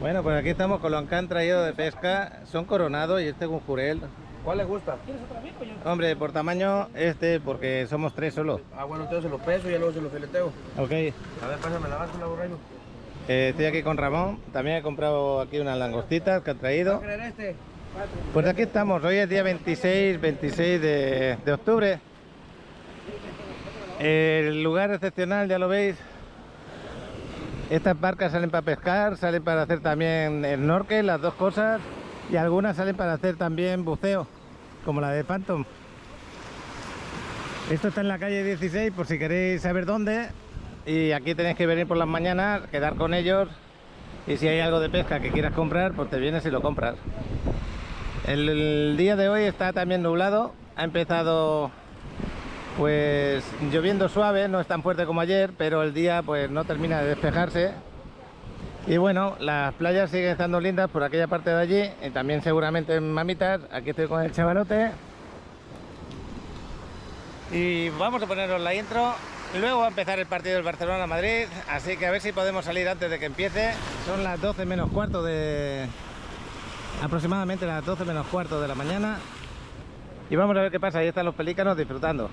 Bueno, pues aquí estamos con lo que han traído de pesca. Son coronados y este con jurel. ¿Cuál le gusta? Hombre, por tamaño este, porque somos 3 solo. Ah, bueno, entonces se lo peso y ya luego se lo fileteo. Ok. A ver, pásame la báscula, borracho. Estoy aquí con Ramón. También he comprado aquí unas langostitas que han traído. ¿Va a querer este? Pues aquí estamos. Hoy es día 26 de octubre. El lugar excepcional, ya lo veis. Estas barcas salen para pescar, salen para hacer también snorkel, las dos cosas. Y algunas salen para hacer también buceo, como la de Phantom. Esto está en la calle 16, por si queréis saber dónde. Y aquí tenéis que venir por las mañanas, quedar con ellos. Y si hay algo de pesca que quieras comprar, pues te vienes y lo compras. El día de hoy está también nublado. Ha empezado pues lloviendo suave, no es tan fuerte como ayer, pero el día pues no termina de despejarse. Y bueno, las playas siguen estando lindas por aquella parte de allí, y también seguramente en Mamitas. Aquí estoy con el chavalote. Y vamos a poneros la intro. Luego va a empezar el partido del Barcelona-Madrid, así que a ver si podemos salir antes de que empiece. Son las 12 menos cuarto de... aproximadamente las 12 menos cuarto de la mañana. Y vamos a ver qué pasa. Ahí están los pelícanos disfrutando.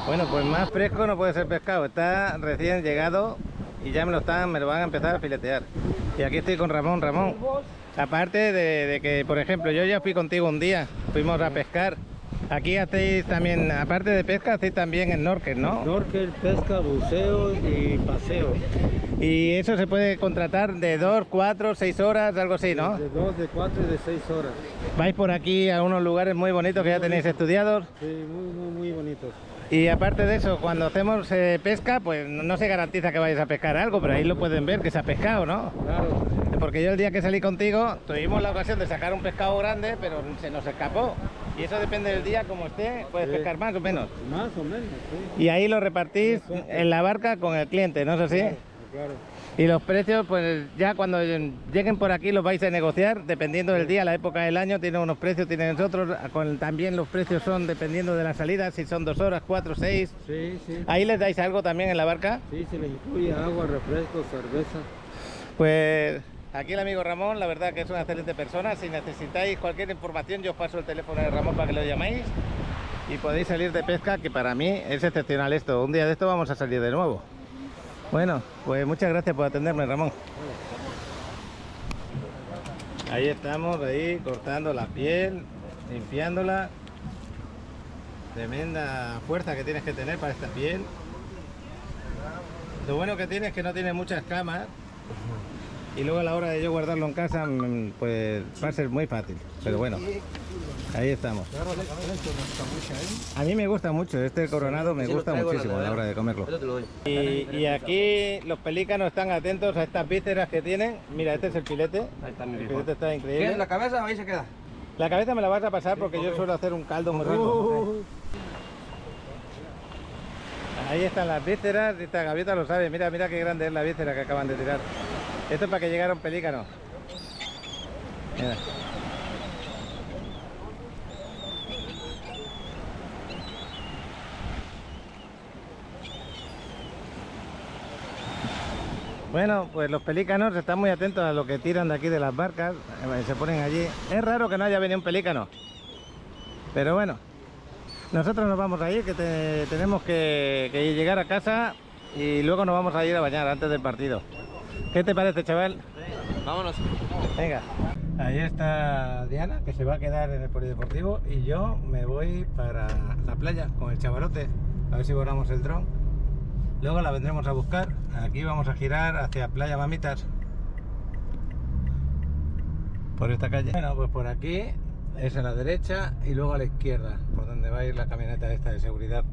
Bueno, pues más fresco no puede ser pescado. Está recién llegado y ya me lo van a empezar a filetear. Y aquí estoy con Ramón. Ramón, aparte de que, por ejemplo, yo ya fui contigo un día, fuimos a pescar. Aquí hacéis también, aparte de pesca, hacéis también snorkel, ¿no? Snorkel, pesca, buceo y paseo. Y eso se puede contratar de 2, 4, 6 horas, algo así, ¿no? De 2, de 4 y de 6 horas. Vais por aquí a unos lugares muy bonitos que ya tenéis estudiados. Sí, muy bonitos. Y aparte de eso, cuando hacemos pesca, pues no se garantiza que vayáis a pescar algo, pero ahí lo pueden ver que se ha pescado, ¿no? Claro. Porque yo el día que salí contigo tuvimos la ocasión de sacar un pescado grande, pero se nos escapó. Y eso depende del día, como esté, puedes pescar más o menos. Más o menos, sí. Y ahí lo repartís en la barca con el cliente, ¿no es así? Claro. Y los precios, pues ya cuando lleguen por aquí los vais a negociar, dependiendo del día, la época del año, tiene unos precios, tienen otros. También los precios son dependiendo de la salida, si son 2 horas, 4, 6. Sí, sí. ¿Ahí les dais algo también en la barca? Sí, se le incluye agua, refrescos, cerveza. Pues aquí el amigo Ramón, la verdad que es una excelente persona. Si necesitáis cualquier información, yo os paso el teléfono de Ramón para que lo llaméis. Y podéis salir de pesca, que para mí es excepcional esto. Un día de esto vamos a salir de nuevo. Bueno, pues muchas gracias por atenderme, Ramón. Ahí estamos, ahí cortando la piel, limpiándola. Tremenda fuerza que tienes que tener para esta piel. Lo bueno que tiene es que no tiene muchas escamas. Y luego a la hora de yo guardarlo en casa, pues va a ser muy fácil. Pero bueno, ahí estamos. A mí me gusta mucho, este coronado me gusta muchísimo a la hora de comerlo. Y aquí los pelícanos están atentos a estas vísceras que tienen. Mira, este es el filete. El filete está increíble. ¿Quieres la cabeza o ahí se queda? La cabeza me la vas a pasar porque yo suelo hacer un caldo muy rico. Ahí están las vísceras, esta gaviota lo sabe. Mira, mira qué grande es la víscera que acaban de tirar. Esto es para que llegara un pelícano. Mira. Bueno, pues los pelícanos están muy atentos a lo que tiran de aquí de las barcas. Se ponen allí. Es raro que no haya venido un pelícano. Pero bueno, nosotros nos vamos a ir, que tenemos que llegar a casa y luego nos vamos a ir a bañar antes del partido. ¿Qué te parece, chaval? Sí. Vámonos. Venga. Ahí está Diana, que se va a quedar en el polideportivo, y yo me voy para la playa con el chavalote. A ver si volamos el dron. Luego la vendremos a buscar. Aquí vamos a girar hacia Playa Mamitas. Por esta calle. Bueno, pues por aquí es a la derecha y luego a la izquierda, por donde va a ir la camioneta esta de seguridad.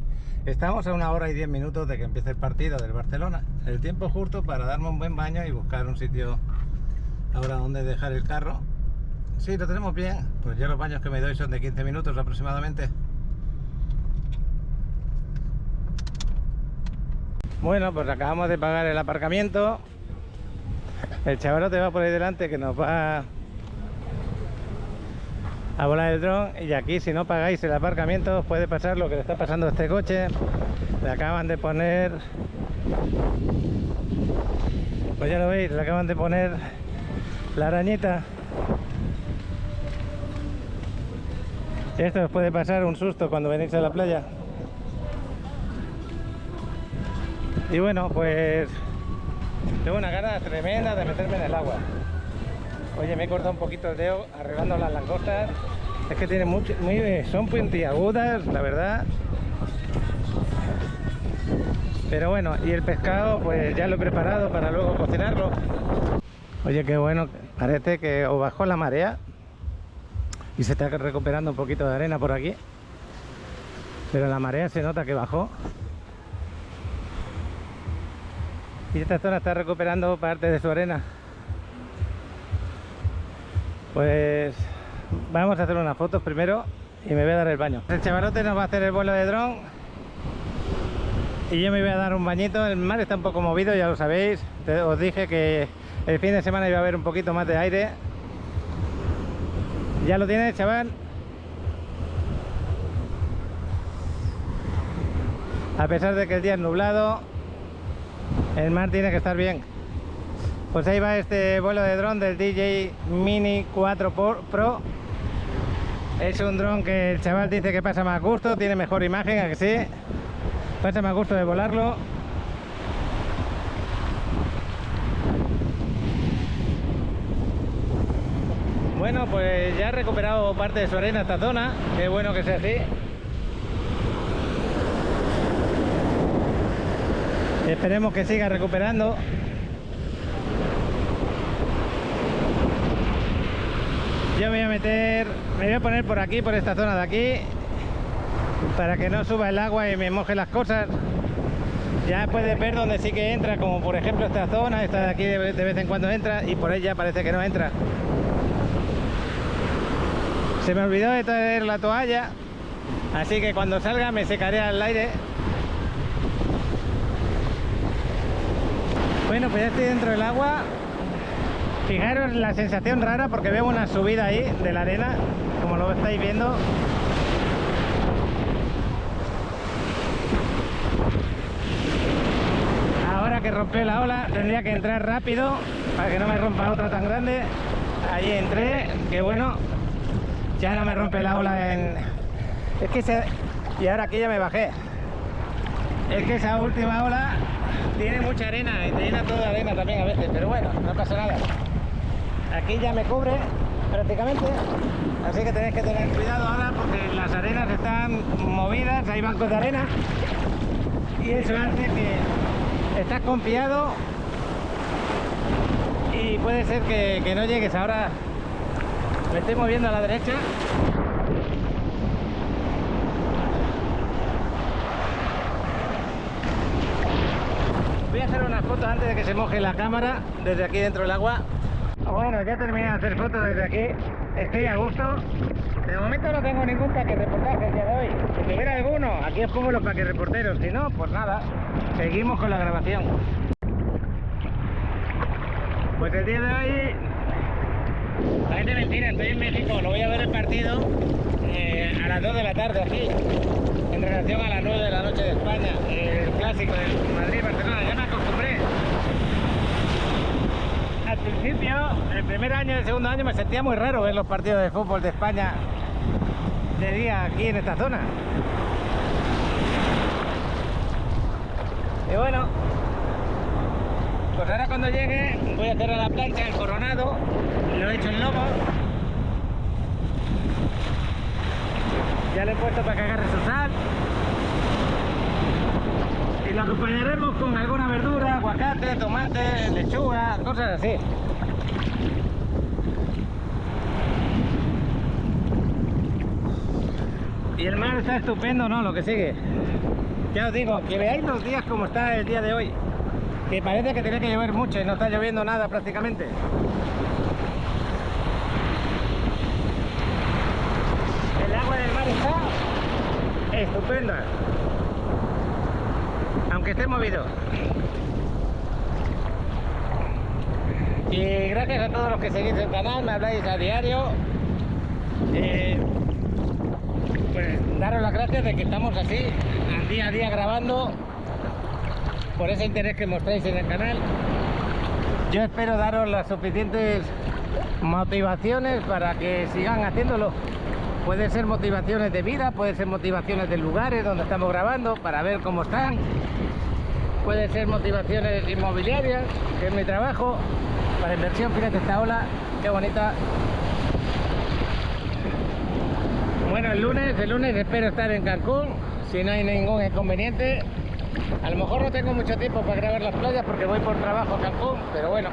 Estamos a 1 hora y 10 minutos de que empiece el partido del Barcelona. El tiempo justo para darme un buen baño y buscar un sitio ahora donde dejar el carro. Sí, lo tenemos bien. Pues yo los baños que me doy son de 15 minutos aproximadamente. Bueno, pues acabamos de pagar el aparcamiento. El chavalote va por ahí delante que nos va a volar el dron. Y aquí, si no pagáis el aparcamiento, os puede pasar lo que le está pasando a este coche. Le acaban de poner, pues ya lo veis, le acaban de poner la arañita. Esto os puede pasar un susto cuando venís a la playa. Y bueno, pues tengo una gana tremenda de meterme en el agua. Oye, me he cortado un poquito el dedo arreglando las langostas. Es que tienen son puntiagudas, la verdad. Pero bueno, y el pescado pues ya lo he preparado para luego cocinarlo. Oye, qué bueno, parece que os bajó la marea y se está recuperando un poquito de arena por aquí. Pero la marea se nota que bajó. Y esta zona está recuperando parte de su arena. Pues vamos a hacer unas fotos primero y me voy a dar el baño. El chavalote nos va a hacer el vuelo de dron y yo me voy a dar un bañito. El mar está un poco movido, ya lo sabéis. Os dije que el fin de semana iba a haber un poquito más de aire. ¿Ya lo tienes, chaval? A pesar de que el día es nublado, el mar tiene que estar bien. Pues ahí va este vuelo de dron del DJI Mini 4 Pro. Es un dron que el chaval dice que pasa más gusto, tiene mejor imagen, ¿a que sí? Pasa más gusto de volarlo. Bueno, pues ya ha recuperado parte de su arena esta zona. Qué bueno que sea así. Esperemos que siga recuperando. Yo me voy a poner por aquí, por esta zona de aquí, para que no suba el agua y me moje las cosas. Ya puedes ver donde sí que entra, como por ejemplo esta zona, esta de aquí de vez en cuando entra, y por ella parece que no entra. Se me olvidó de traer la toalla, así que cuando salga me secaré al aire. Bueno, pues ya estoy dentro del agua. Fijaros la sensación rara porque veo una subida ahí de la arena, como lo estáis viendo. Ahora que rompió la ola tendría que entrar rápido para que no me rompa otra tan grande. Ahí entré, que bueno, ya no me rompe la ola en... Es que y ahora aquí ya me bajé. Es que esa última ola tiene mucha arena y te llena todo de arena también a veces, pero bueno, no pasa nada. Aquí ya me cubre prácticamente, así que tenéis que tener cuidado ahora porque las arenas están movidas, hay bancos de arena y eso hace que estás confiado y puede ser que no llegues. Ahora me estoy moviendo a la derecha. Voy a hacer unas fotos antes de que se moje la cámara desde aquí dentro del agua. Bueno, ya terminé de hacer fotos desde aquí. Estoy a gusto. De momento no tengo ningún paquerreportaje el día de hoy. Si tuviera alguno, aquí os pongo los paquerreporteros. Si no, pues nada, seguimos con la grabación. Pues el día de hoy... Parece mentira, estoy en México. No voy a ver el partido a las 2 de la tarde aquí, en relación a las 9 de la noche de España. El clásico del Madrid-Barcelona. Ya me acostumbré. Al principio, el primer año y el segundo año me sentía muy raro ver los partidos de fútbol de España de día aquí en esta zona. Y bueno, pues ahora cuando llegue voy a hacer a la plancha el coronado, lo he hecho en lomo. Ya le he puesto para que agarre su sal. Y lo acompañaremos con alguna verdura, aguacate, tomate, lechuga, cosas así. Y el mar está estupendo, ¿no? Lo que sigue. Ya os digo, que veáis los días como está el día de hoy. Que parece que tiene que llover mucho y no está lloviendo nada prácticamente. El agua del mar está estupenda. Aunque esté movido. Y gracias a todos los que seguís el canal, me habláis a diario. Pues daros las gracias de que estamos así, día a día grabando, por ese interés que mostráis en el canal. Yo espero daros las suficientes motivaciones para que sigan haciéndolo. Puede ser motivaciones de vida, puede ser motivaciones de lugares donde estamos grabando para ver cómo están. Puede ser motivaciones inmobiliarias, que es mi trabajo, para inversión. Fíjate esta ola, qué bonita. Bueno, el lunes espero estar en Cancún, si no hay ningún inconveniente. A lo mejor no tengo mucho tiempo para grabar las playas porque voy por trabajo a Cancún, pero bueno,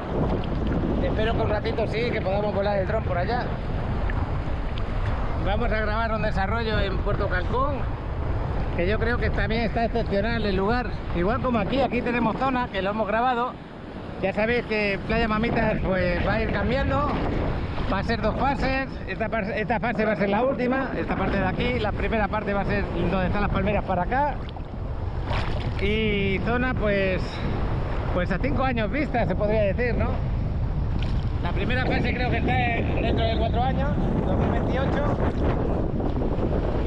espero que un ratito sí, que podamos volar el dron por allá. Vamos a grabar un desarrollo en Puerto Cancún, que yo creo que también está excepcional el lugar. Igual como aquí tenemos zona, que lo hemos grabado. Ya sabéis que Playa Mamitas pues va a ir cambiando. Va a ser 2 fases, esta fase va a ser la última, esta parte de aquí, la primera parte va a ser donde están las palmeras para acá. Y zona pues a 5 años vista, se podría decir, ¿no? La primera fase creo que está dentro de 4 años, 2028.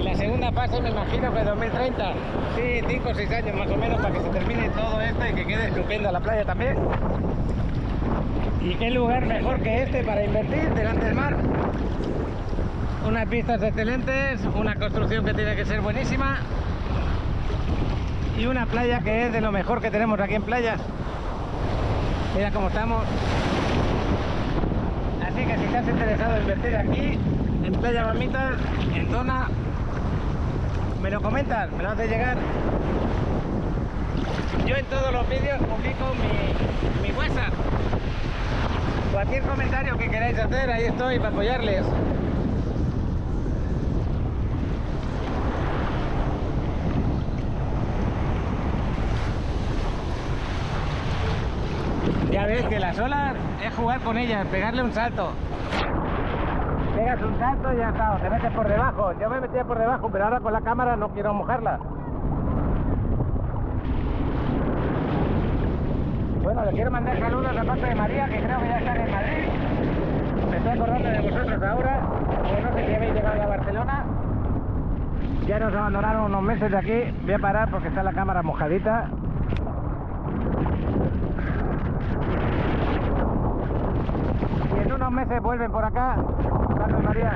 Y la segunda fase me imagino que 2030. Sí, 5 o 6 años más o menos para que se termine todo esto y que quede estupenda la playa también. Y qué lugar mejor que este para invertir delante del mar. Unas vistas excelentes, una construcción que tiene que ser buenísima y una playa que es de lo mejor que tenemos aquí en playas. Mira cómo estamos. Así que si estás interesado en invertir aquí en Playa Mamitas, en zona, me lo comentas, me lo haces llegar. Yo en todos los vídeos publico mi WhatsApp. Cualquier comentario que queráis hacer, ahí estoy para apoyarles. Ya ves que las olas es jugar con ellas, pegarle un salto. Pegas un salto y ya está, o te metes por debajo. Yo me metía por debajo, pero ahora con la cámara no quiero mojarla. Bueno, le quiero mandar saludos a parte de María, que creo que ya están en Madrid. Me estoy acordando de vosotros ahora, porque no sé si habéis llegado ya a Barcelona. Ya nos abandonaron unos meses de aquí. Voy a parar porque está la cámara mojadita. Y en unos meses vuelven por acá, Carlos María.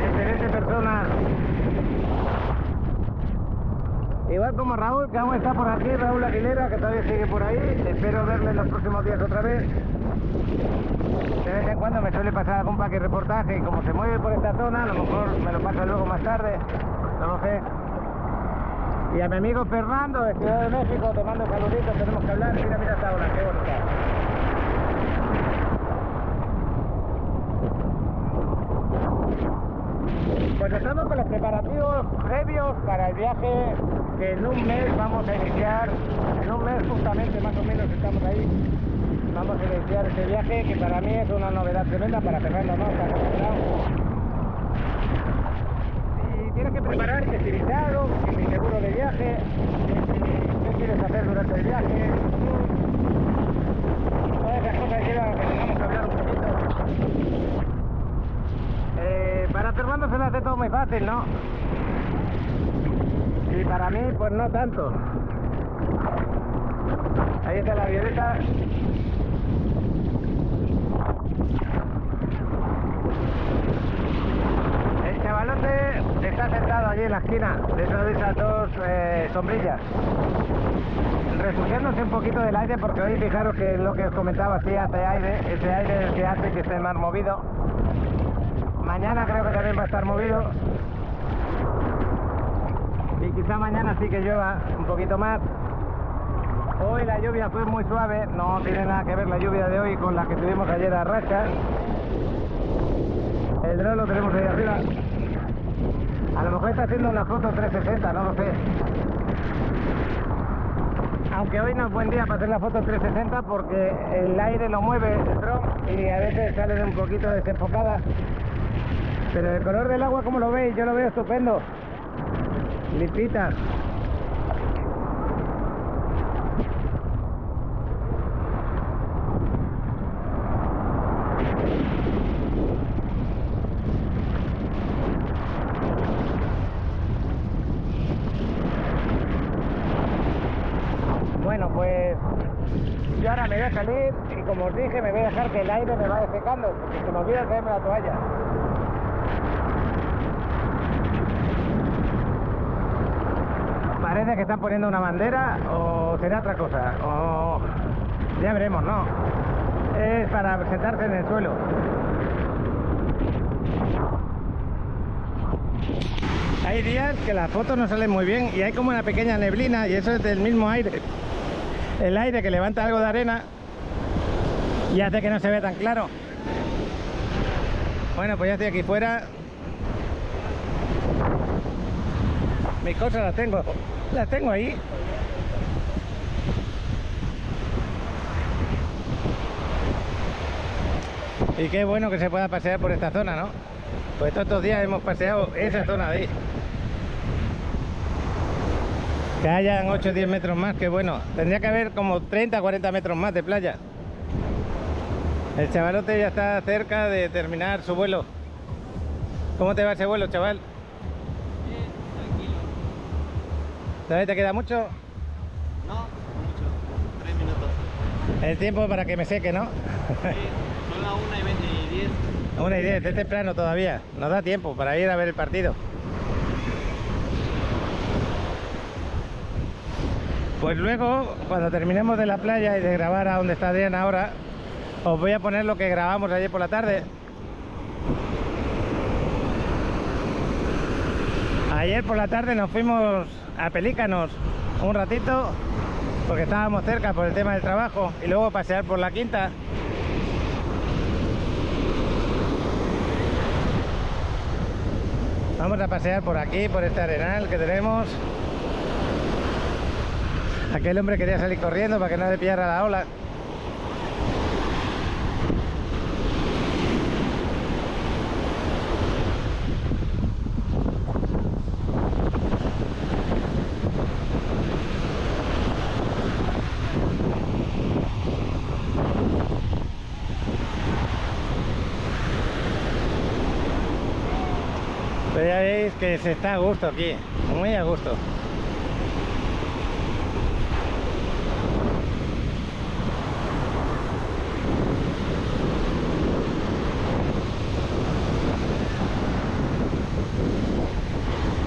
Excelente persona. Igual como Raúl, que aún está por aquí, Raúl Aguilera, que todavía sigue por ahí. Espero verle en los próximos días otra vez. De vez en cuando me suele pasar algún paquete reportaje y como se mueve por esta zona, a lo mejor me lo pasa luego más tarde, no lo sé. Y a mi amigo Fernando de Ciudad de México, te mando saluditos, tenemos que hablar. Mira esta hora, qué bonita. Pues estamos con los preparativos previos para el viaje que en un mes vamos a iniciar. En un mes justamente, más o menos, estamos ahí. Vamos a iniciar este viaje que para mí es una novedad tremenda, para Fernando no, está acostumbrado. Y tienes que prepararte, si visado, si seguro de viaje, qué quieres hacer durante el viaje. Todas esas cosas llevan a que tengamos que hablar un poquito. Para Fernando se le hace todo muy fácil, ¿no? Y para mí, pues no tanto. Ahí está la violeta. El chavalote está sentado allí en la esquina, dentro de esas dos sombrillas, refugiándose un poquito del aire, porque hoy fijaros que lo que os comentaba, sí hace aire, ese aire es el que hace que esté más movido. Mañana creo que también va a estar movido. Y quizá mañana sí que llueva un poquito más. Hoy la lluvia fue muy suave, no tiene nada que ver la lluvia de hoy con la que tuvimos ayer a rachas. El dron lo tenemos ahí arriba. A lo mejor está haciendo una foto 360, no lo sé. Aunque hoy no es buen día para hacer la foto 360 porque el aire lo mueve el dron y a veces sale un poquito desenfocada. Pero el color del agua, como lo veis, yo lo veo estupendo. Limpita. Yo ahora me voy a salir y como os dije me voy a dejar que el aire me vaya secando, porque se me olvida traerme la toalla. Parece que están poniendo una bandera o será otra cosa, o ya veremos, ¿no? Es para sentarse en el suelo. Hay días que las fotos no salen muy bien y hay como una pequeña neblina y eso es del mismo aire. El aire que levanta algo de arena y hace que no se vea tan claro. Bueno, pues ya estoy aquí fuera. Mis cosas las tengo ahí. Y qué bueno que se pueda pasear por esta zona, ¿no? Pues todos estos días hemos paseado esa zona de ahí. Que hayan 8 o 10 metros más, que bueno. Tendría que haber como 30 o 40 metros más de playa. El chavalote ya está cerca de terminar su vuelo. ¿Cómo te va ese vuelo, chaval? Bien, tranquilo. ¿Todavía te queda mucho? No, mucho. 3 minutos. El tiempo para que me seque, ¿no? Son las 1:20 y 10. 1:10, es temprano todavía. Nos da tiempo para ir a ver el partido. Pues luego, cuando terminemos de la playa y de grabar a donde está Adrián ahora, os voy a poner lo que grabamos ayer por la tarde. Ayer por la tarde nos fuimos a Pelícanos un ratito, porque estábamos cerca por el tema del trabajo, y luego pasear por la quinta. Vamos a pasear por aquí, por este arenal que tenemos. Aquel hombre quería salir corriendo para que no le pillara la ola. Pero ya veis que se está a gusto aquí, muy a gusto.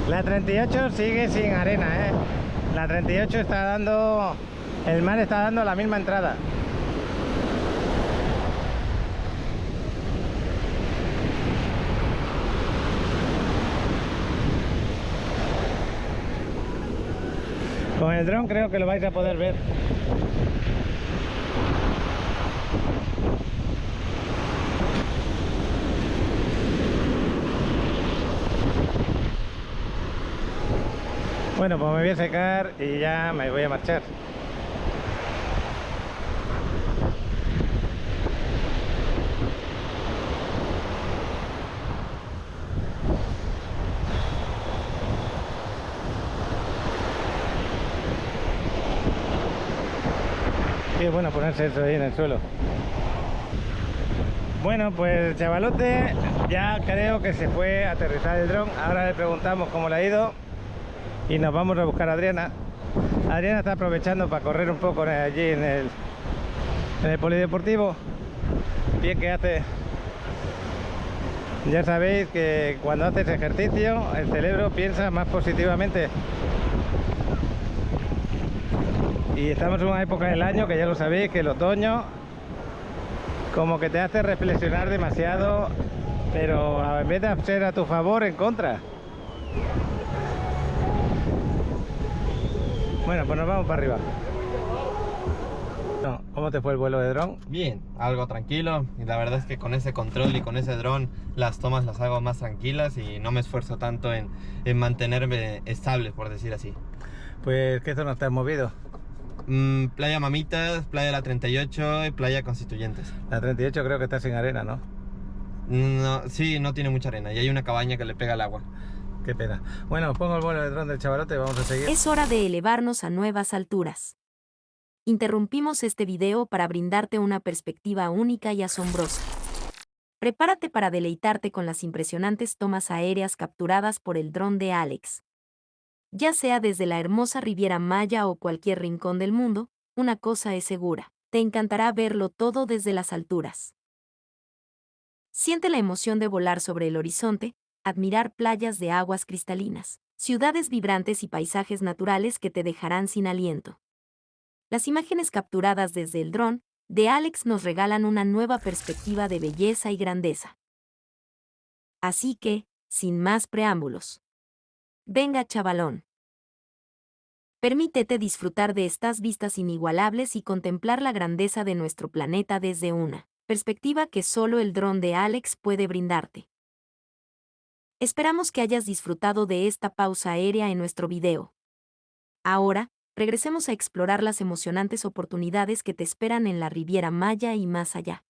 La 38 sigue sin arena, ¿eh? La 38 está dando... El mar está dando la misma entrada. Con el dron creo que lo vais a poder ver. Bueno, pues me voy a secar y ya me voy a marchar. Qué bueno ponerse eso ahí en el suelo. Bueno, pues el chavalote ya creo que se fue a aterrizar el dron. Ahora le preguntamos cómo le ha ido y nos vamos a buscar a Adriana. Adriana está aprovechando para correr un poco allí en el polideportivo. Bien que hace. Ya sabéis que cuando haces ejercicio el cerebro piensa más positivamente. Y estamos en una época del año que ya lo sabéis, que el otoño como que te hace reflexionar demasiado, pero en vez de ser a tu favor, en contra. Bueno, pues nos vamos para arriba. ¿Cómo te fue el vuelo de dron? Bien, algo tranquilo. Y la verdad es que con ese control y con ese dron las tomas las hago más tranquilas y no me esfuerzo tanto en mantenerme estable, por decir así. Pues, ¿qué zona te has movido? Playa Mamitas, Playa La 38 y Playa Constituyentes. La 38 creo que está sin arena, ¿no? No, sí, no tiene mucha arena y hay una cabaña que le pega al agua. Qué pena. Bueno, os pongo el vuelo de dron del chavalote y vamos a seguir. Es hora de elevarnos a nuevas alturas. Interrumpimos este video para brindarte una perspectiva única y asombrosa. Prepárate para deleitarte con las impresionantes tomas aéreas capturadas por el dron de Alex. Ya sea desde la hermosa Riviera Maya o cualquier rincón del mundo, una cosa es segura. te encantará verlo todo desde las alturas. Siente la emoción de volar sobre el horizonte, admirar playas de aguas cristalinas, ciudades vibrantes y paisajes naturales que te dejarán sin aliento. Las imágenes capturadas desde el dron de Alex nos regalan una nueva perspectiva de belleza y grandeza. Así que, sin más preámbulos. Venga, chavalón. Permítete disfrutar de estas vistas inigualables y contemplar la grandeza de nuestro planeta desde una perspectiva que solo el dron de Alex puede brindarte. Esperamos que hayas disfrutado de esta pausa aérea en nuestro video. Ahora, regresemos a explorar las emocionantes oportunidades que te esperan en la Riviera Maya y más allá.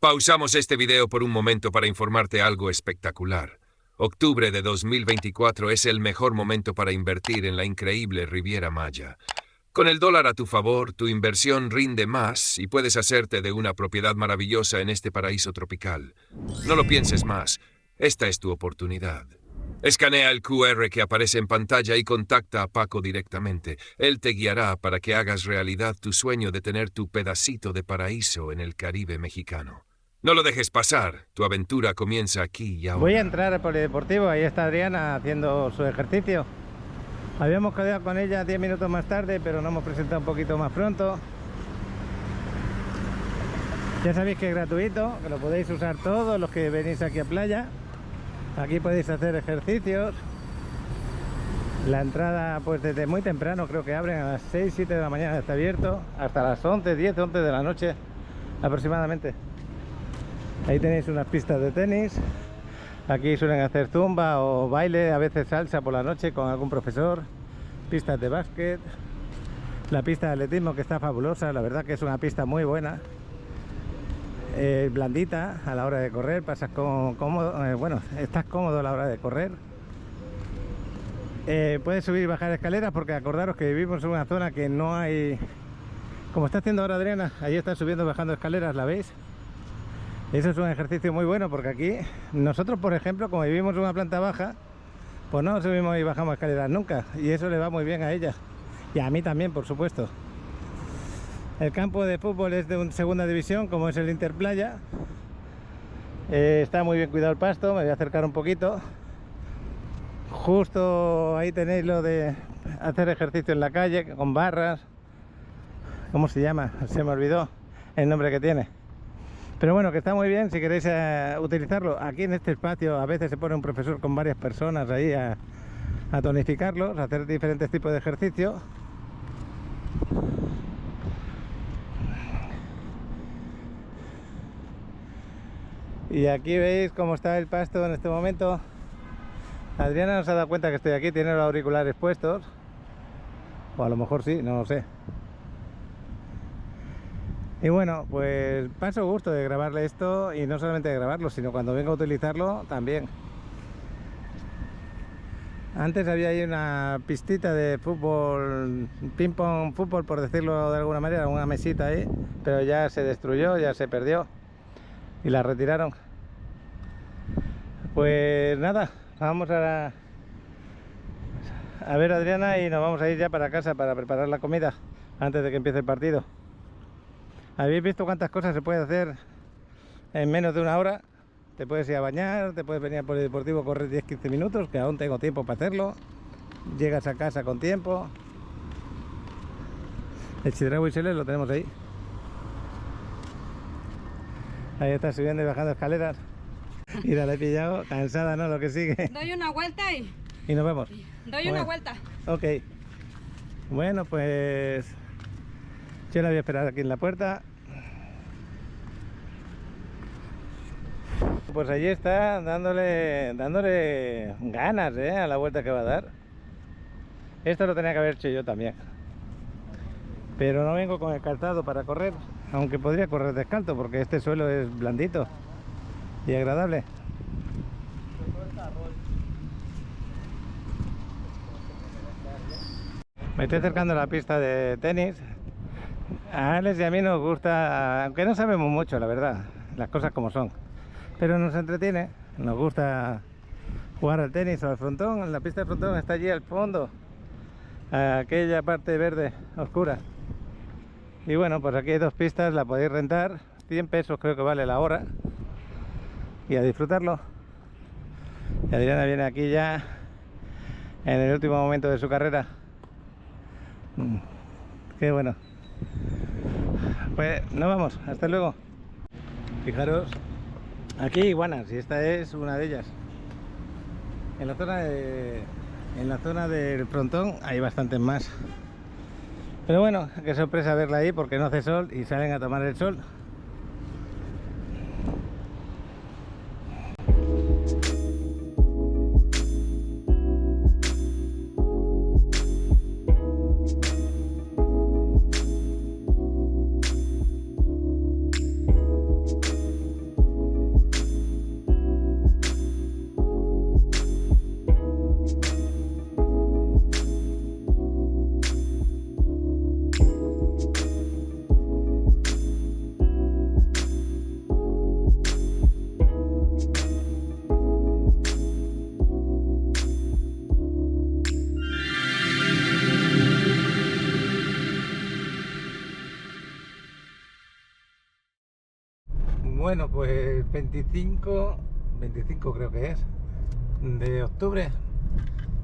Pausamos este video por un momento para informarte algo espectacular. Octubre de 2024 es el mejor momento para invertir en la increíble Riviera Maya. Con el dólar a tu favor, tu inversión rinde más y puedes hacerte de una propiedad maravillosa en este paraíso tropical. No lo pienses más. Esta es tu oportunidad. Escanea el QR que aparece en pantalla y contacta a Paco directamente. Él te guiará para que hagas realidad tu sueño de tener tu pedacito de paraíso en el Caribe mexicano. No lo dejes pasar. Tu aventura comienza aquí y ahora. Voy a entrar al polideportivo. Ahí está Adriana haciendo su ejercicio. Habíamos quedado con ella 10 minutos más tarde, pero nos hemos presentado un poquito más pronto. Ya sabéis que es gratuito, que lo podéis usar todos los que venís aquí a playa. Aquí podéis hacer ejercicios. La entrada, pues desde muy temprano, creo que abren a las 6, 7 de la mañana, está abierto, hasta las 11, 10, 11 de la noche aproximadamente. Ahí tenéis unas pistas de tenis. Aquí suelen hacer zumba o baile, a veces salsa por la noche con algún profesor. Pistas de básquet. La pista de atletismo, que está fabulosa, la verdad que es una pista muy buena. Blandita a la hora de correr, pasas cómodo, bueno, estás cómodo a la hora de correr. Puedes subir y bajar escaleras, porque acordaros que vivimos en una zona que no hay, como está haciendo ahora Adriana, ahí está subiendo y bajando escaleras, ¿la veis? Eso es un ejercicio muy bueno, porque aquí nosotros, por ejemplo, como vivimos en una planta baja, pues no subimos y bajamos escaleras nunca, y eso le va muy bien a ella y a mí también, por supuesto. El campo de fútbol es de segunda división, como es el Interplaya. Está muy bien cuidado el pasto, me voy a acercar un poquito. Justo ahí tenéis lo de hacer ejercicio en la calle, con barras. ¿Cómo se llama? Se me olvidó el nombre que tiene. Pero bueno, que está muy bien si queréis utilizarlo. Aquí en este espacio a veces se pone un profesor con varias personas ahí a tonificarlos, a hacer diferentes tipos de ejercicio. Y aquí veis cómo está el pasto en este momento. Adriana no se ha dado cuenta que estoy aquí, tiene los auriculares puestos. O a lo mejor sí, no lo sé. Y bueno, pues paso gusto de grabarle esto, y no solamente de grabarlo, sino cuando venga a utilizarlo también. Antes había ahí una pistita de fútbol, ping pong fútbol, por decirlo de alguna manera, una mesita ahí, pero ya se destruyó, ya se perdió y la retiraron. Pues nada, vamos a ver a Adriana y nos vamos a ir ya para casa para preparar la comida antes de que empiece el partido. ¿Habéis visto cuántas cosas se puede hacer en menos de una hora? Te puedes ir a bañar, te puedes venir al polideportivo, correr 10-15 minutos, que aún tengo tiempo para hacerlo. Llegas a casa con tiempo. El Chedraui Isles lo tenemos ahí. Ahí está subiendo y bajando escaleras. Mira, la he pillado, cansada, ¿no? Lo que sigue. Doy una vuelta Y nos vemos. doy una vuelta. Ok. Bueno, pues yo la voy a esperar aquí en la puerta. Pues allí está, dándole ganas, a la vuelta que va a dar. Esto lo tenía que haber hecho yo también. Pero no vengo con el calzado para correr, aunque podría correr descalzo, porque este suelo es blandito y agradable. Me estoy acercando a la pista de tenis. A Alex y a mí nos gusta, aunque no sabemos mucho, la verdad, las cosas como son, pero nos entretiene, nos gusta jugar al tenis o al frontón. La pista de frontón está allí al fondo, aquella parte verde oscura. Y bueno, pues aquí hay dos pistas, la podéis rentar, 100 pesos creo que vale la hora, y a disfrutarlo. Y Adriana viene aquí ya en el último momento de su carrera. Qué bueno. Pues nos vamos, hasta luego. Fijaros, aquí hay iguanas y esta es una de ellas. En la zona del frontón hay bastantes más. Pero bueno, qué sorpresa verla ahí, porque no hace sol y salen a tomar el sol. Bueno, pues 25 creo que es, de octubre,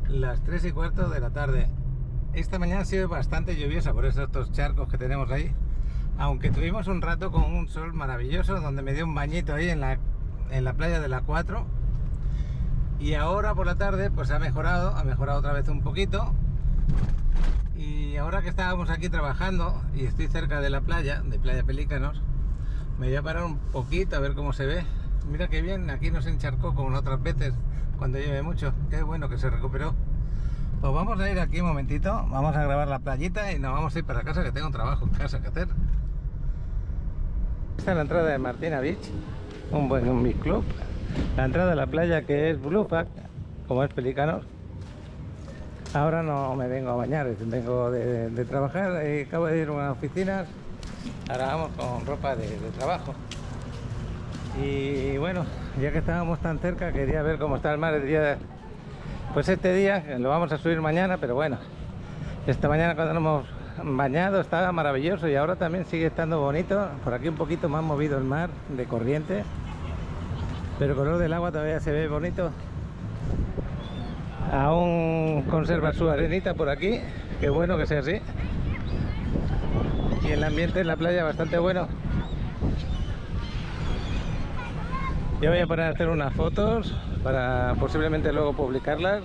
las 3:15 de la tarde. Esta mañana ha sido bastante lluviosa por estos charcos que tenemos ahí, aunque tuvimos un rato con un sol maravilloso donde me dio un bañito ahí en la playa de la 4. Y ahora por la tarde pues ha mejorado otra vez un poquito. Y ahora que estábamos aquí trabajando y estoy cerca de la playa, de Playa Pelícanos, me voy a parar un poquito a ver cómo se ve. Mira qué bien, aquí no se encharcó como otras veces cuando llueve mucho. Qué bueno que se recuperó. Pues vamos a ir aquí un momentito, vamos a grabar la playita y nos vamos a ir para casa, que tengo un trabajo en casa que hacer. Esta es la entrada de Martina Beach, un buen beach club. La entrada de la playa, que es Blue Flag, como es Pelícanos. Ahora no me vengo a bañar, vengo de trabajar, acabo de ir a unas oficinas. Ahora vamos con ropa de trabajo. Y bueno, ya que estábamos tan cerca, quería ver cómo está el mar el día. Pues este día lo vamos a subir mañana, pero bueno, esta mañana cuando nos hemos bañado estaba maravilloso y ahora también sigue estando bonito. Por aquí un poquito más movido el mar de corriente, pero el color del agua todavía se ve bonito. Aún conserva su arenita por aquí, qué bueno que sea así. Y el ambiente en la playa bastante bueno. Yo voy a parar a hacer unas fotos para posiblemente luego publicarlas.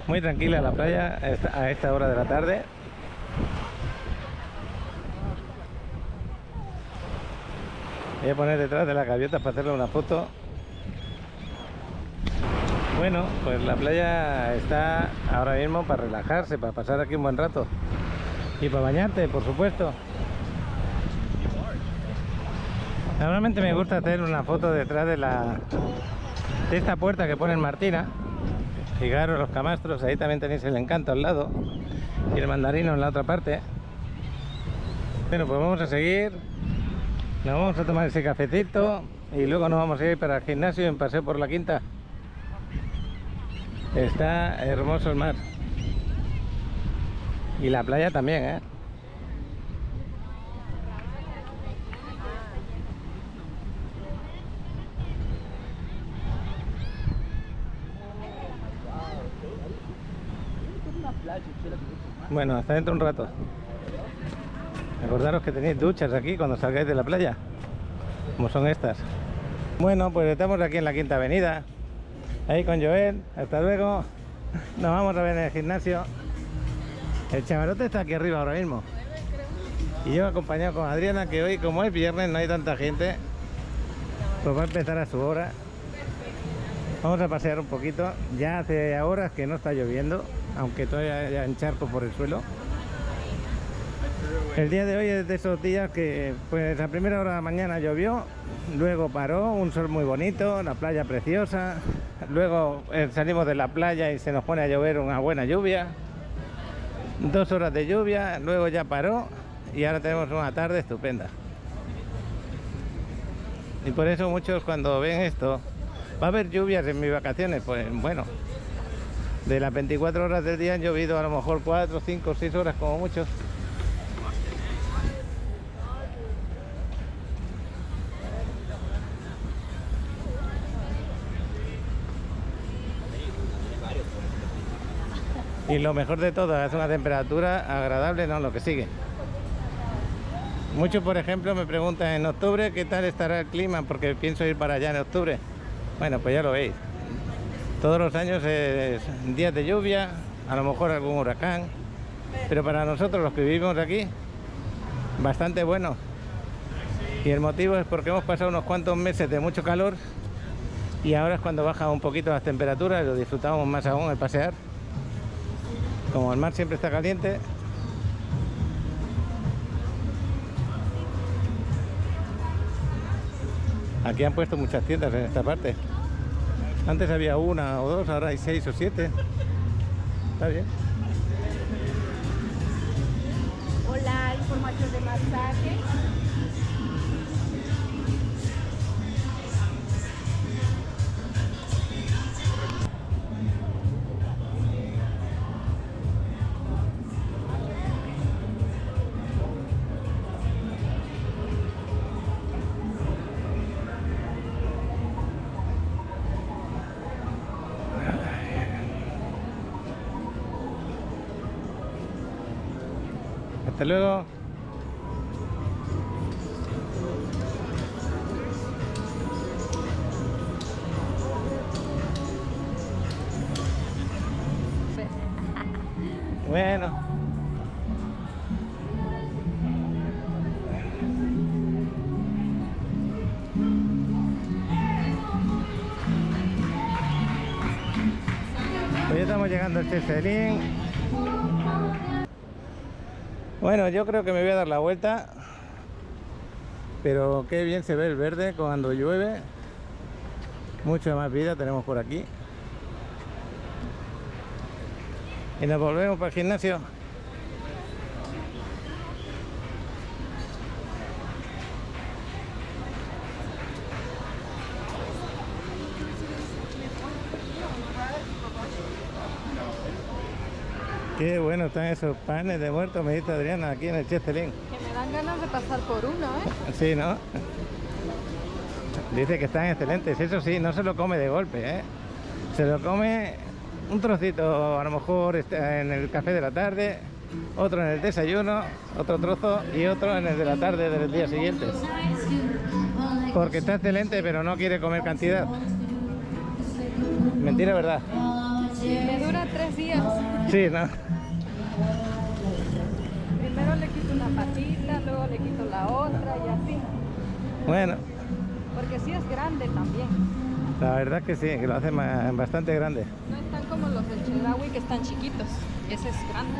Muy tranquila la playa a esta hora de la tarde. Voy a poner detrás de la gaviota para hacerle una foto. Bueno, pues la playa está ahora mismo para relajarse, para pasar aquí un buen rato. Y para bañarte, por supuesto. Normalmente me gusta hacer una foto detrás de esta puerta que pone Martina. Fijaros los camastros, ahí también tenéis el Encanto al lado. Y el Mandarino en la otra parte. Bueno, pues vamos a seguir. Nos vamos a tomar ese cafecito y luego nos vamos a ir para el gimnasio en paseo por la Quinta. Está hermoso el mar. Y la playa también, ¿eh? Bueno, hasta dentro un rato. Acordaros que tenéis duchas aquí cuando salgáis de la playa, como son estas. Bueno, pues estamos aquí en la Quinta Avenida, ahí con Joel. Hasta luego. Nos vamos a ver en el gimnasio. El Chamarote está aquí arriba ahora mismo. Y yo acompañado con Adriana, que hoy, como es viernes, no hay tanta gente, pues va a empezar a su hora. Vamos a pasear un poquito. Ya hace horas que no está lloviendo, aunque todavía haya encharco por el suelo. El día de hoy es de esos días que pues a primera hora de la mañana llovió, luego paró, un sol muy bonito, la playa preciosa, luego salimos de la playa y se nos pone a llover una buena lluvia, 2 horas de lluvia, luego ya paró y ahora tenemos una tarde estupenda. Y por eso muchos cuando ven esto, va a haber lluvias en mis vacaciones, pues bueno, de las 24 horas del día han llovido a lo mejor 4, 5, 6 horas como mucho. Y lo mejor de todo, es una temperatura agradable, no lo que sigue. Muchos, por ejemplo, me preguntan en octubre qué tal estará el clima, porque pienso ir para allá en octubre. Bueno, pues ya lo veis. Todos los años es días de lluvia, a lo mejor algún huracán, pero para nosotros los que vivimos aquí, bastante bueno. Y el motivo es porque hemos pasado unos cuantos meses de mucho calor y ahora es cuando bajan un poquito las temperaturas y lo disfrutamos más aún el pasear. Como el mar siempre está caliente. Aquí han puesto muchas tiendas en esta parte. Antes había 1 o 2, ahora hay 6 o 7. Está bien. Hola, información de masaje. Hasta luego. Bueno. Pues ya estamos llegando al Cheselín. Bueno, yo creo que me voy a dar la vuelta. Pero qué bien se ve el verde cuando llueve. Mucha más vida tenemos por aquí. Y nos volvemos para el gimnasio. Qué bueno están esos panes de muerto, me dice Adriana, aquí en el Cheselín. Que me dan ganas de pasar por uno, ¿eh? Sí, ¿no? Dice que están excelentes, eso sí, no se lo come de golpe, ¿eh? Se lo come un trocito, a lo mejor en el café de la tarde, otro en el desayuno, otro trozo y otro en el de la tarde del día siguiente. Porque está excelente, pero no quiere comer cantidad. Mentira, ¿verdad? Me dura 3 días. Sí, ¿no? Primero le quito una patita, luego le quito la otra y así. Bueno, Porque sí es grande también. la verdad que sí, que lo hace bastante grande. No están como los del Chedraui que están chiquitos. Ese es grande.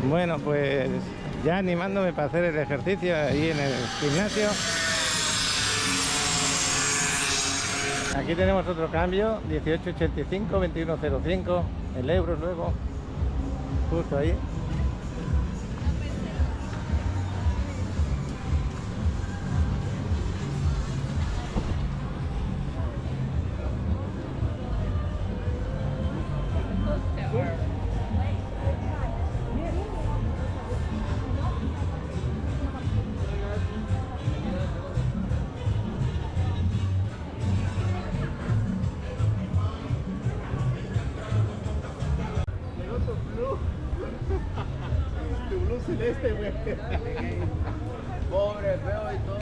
Bueno, pues ya animándome para hacer el ejercicio ahí en el gimnasio. Aquí tenemos otro cambio, 18.85, 21.05, el euro luego, justo ahí. Pobre, feo y todo.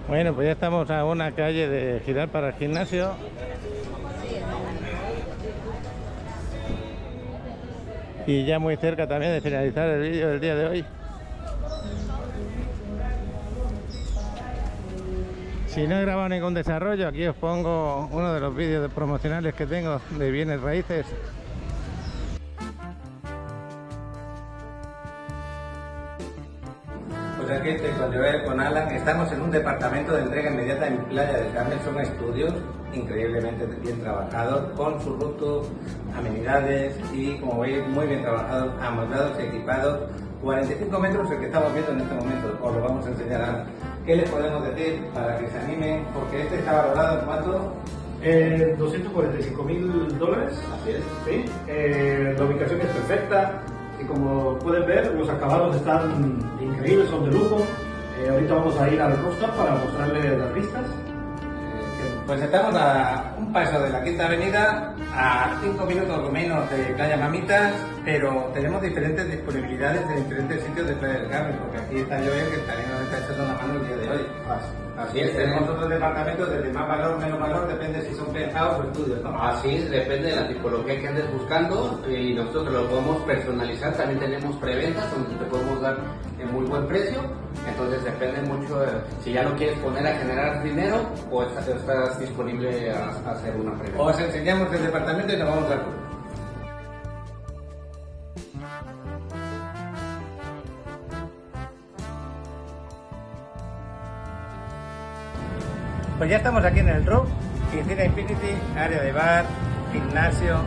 Bueno, pues ya estamos a una calle de girar para el gimnasio. Y ya muy cerca también de finalizar el vídeo del día de hoy. Si no he grabado ningún desarrollo, aquí os pongo uno de los vídeos promocionales que tengo de bienes raíces. Pues aquí estoy con Joel, con Alan. Estamos en un departamento de entrega inmediata en Playa del Carmen. Son estudios increíblemente bien trabajados, con su rooftop, amenidades y, como veis, muy bien trabajados, amoldados y equipados. 45 metros el que estamos viendo en este momento. Os lo vamos a enseñar ahora. ¿Qué les podemos decir para que se animen? Porque este está valorado en cuánto. $245.000. Así es. ¿Sí? La ubicación es perfecta. Y como pueden ver, los acabados están increíbles, son de lujo. Ahorita vamos a ir al rooftop para mostrarles las vistas. Pues estamos a un paso de la Quinta Avenida, a 5 minutos o menos de Playa Mamitas, pero tenemos diferentes disponibilidades de diferentes sitios de Playa del Carmen, porque aquí está Joel, que también nos está echando la mano el día de hoy. Así es, tenemos otros departamentos desde más valor, menos valor, depende si son penthouse o estudios, ¿no? Así es, depende de la tipología que andes buscando y nosotros lo podemos personalizar. También tenemos preventas donde te podemos dar en muy buen precio. Entonces depende mucho de si ya lo quieres poner a generar dinero o estás disponible a hacer una preventa. Os enseñamos el departamento y nos vamos al club. Pues ya estamos aquí en el roof, Piscina Infinity, área de bar, gimnasio,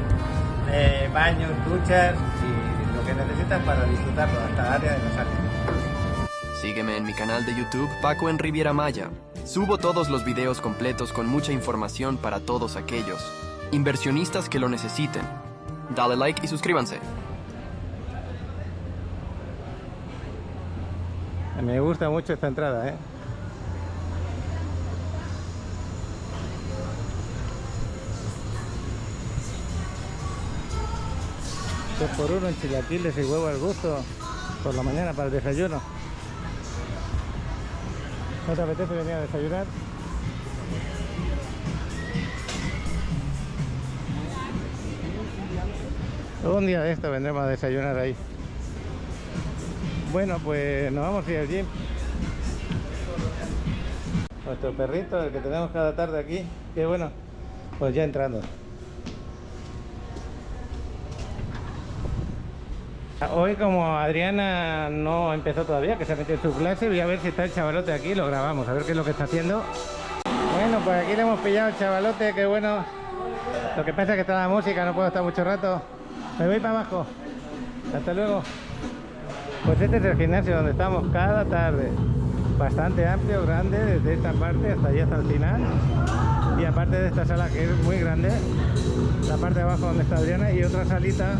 baños, duchas y que necesitas para disfrutarlo, hasta el área de los árboles. Sígueme en mi canal de YouTube Paco en Riviera Maya. Subo todos los videos completos con mucha información para todos aquellos inversionistas que lo necesiten. Dale like y suscríbanse. Me gusta mucho esta entrada, ¿eh? 2x1 en chilaquiles y huevo al gusto por la mañana para el desayuno. ¿No te apetece venir a desayunar? Un día de esto vendremos a desayunar ahí. Bueno, pues nos vamos a ir al gym. Nuestro perrito, el que tenemos cada tarde aquí, que bueno, pues ya entrando. Hoy, como Adriana no empezó todavía, que se ha metido en su clase, voy a ver si está el chavalote aquí, lo grabamos, a ver qué es lo que está haciendo. Bueno, pues aquí le hemos pillado al chavalote, que bueno. Lo que pasa es que está la música, no puedo estar mucho rato. Me voy para abajo. Hasta luego. Pues este es el gimnasio donde estamos cada tarde. Bastante amplio, grande, desde esta parte hasta allá, hasta el final. Y aparte de esta sala que es muy grande, la parte de abajo donde está Adriana y otra salita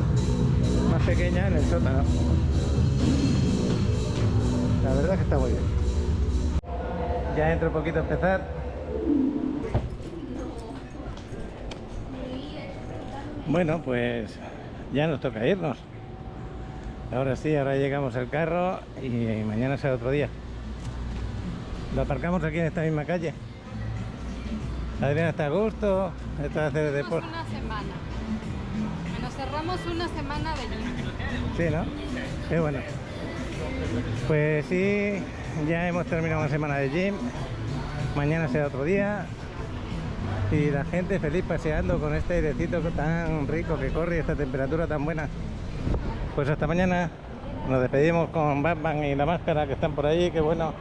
más pequeña en el sótano. La verdad es que está muy bien. Ya dentro un poquito a empezar. Bueno, pues ya nos toca irnos. Ahora sí, ahora llegamos al carro y mañana será otro día. Lo aparcamos aquí en esta misma calle. Adriana está a gusto, está a hacer deporte. Una semana. Nos cerramos una semana de gym. Sí, ¿no? Qué bueno. Pues sí, ya hemos terminado una semana de gym. Mañana será otro día. Y la gente feliz paseando con este airecito tan rico que corre y esta temperatura tan buena. Pues hasta mañana. Nos despedimos con Batman y la máscara que están por ahí. Que bueno.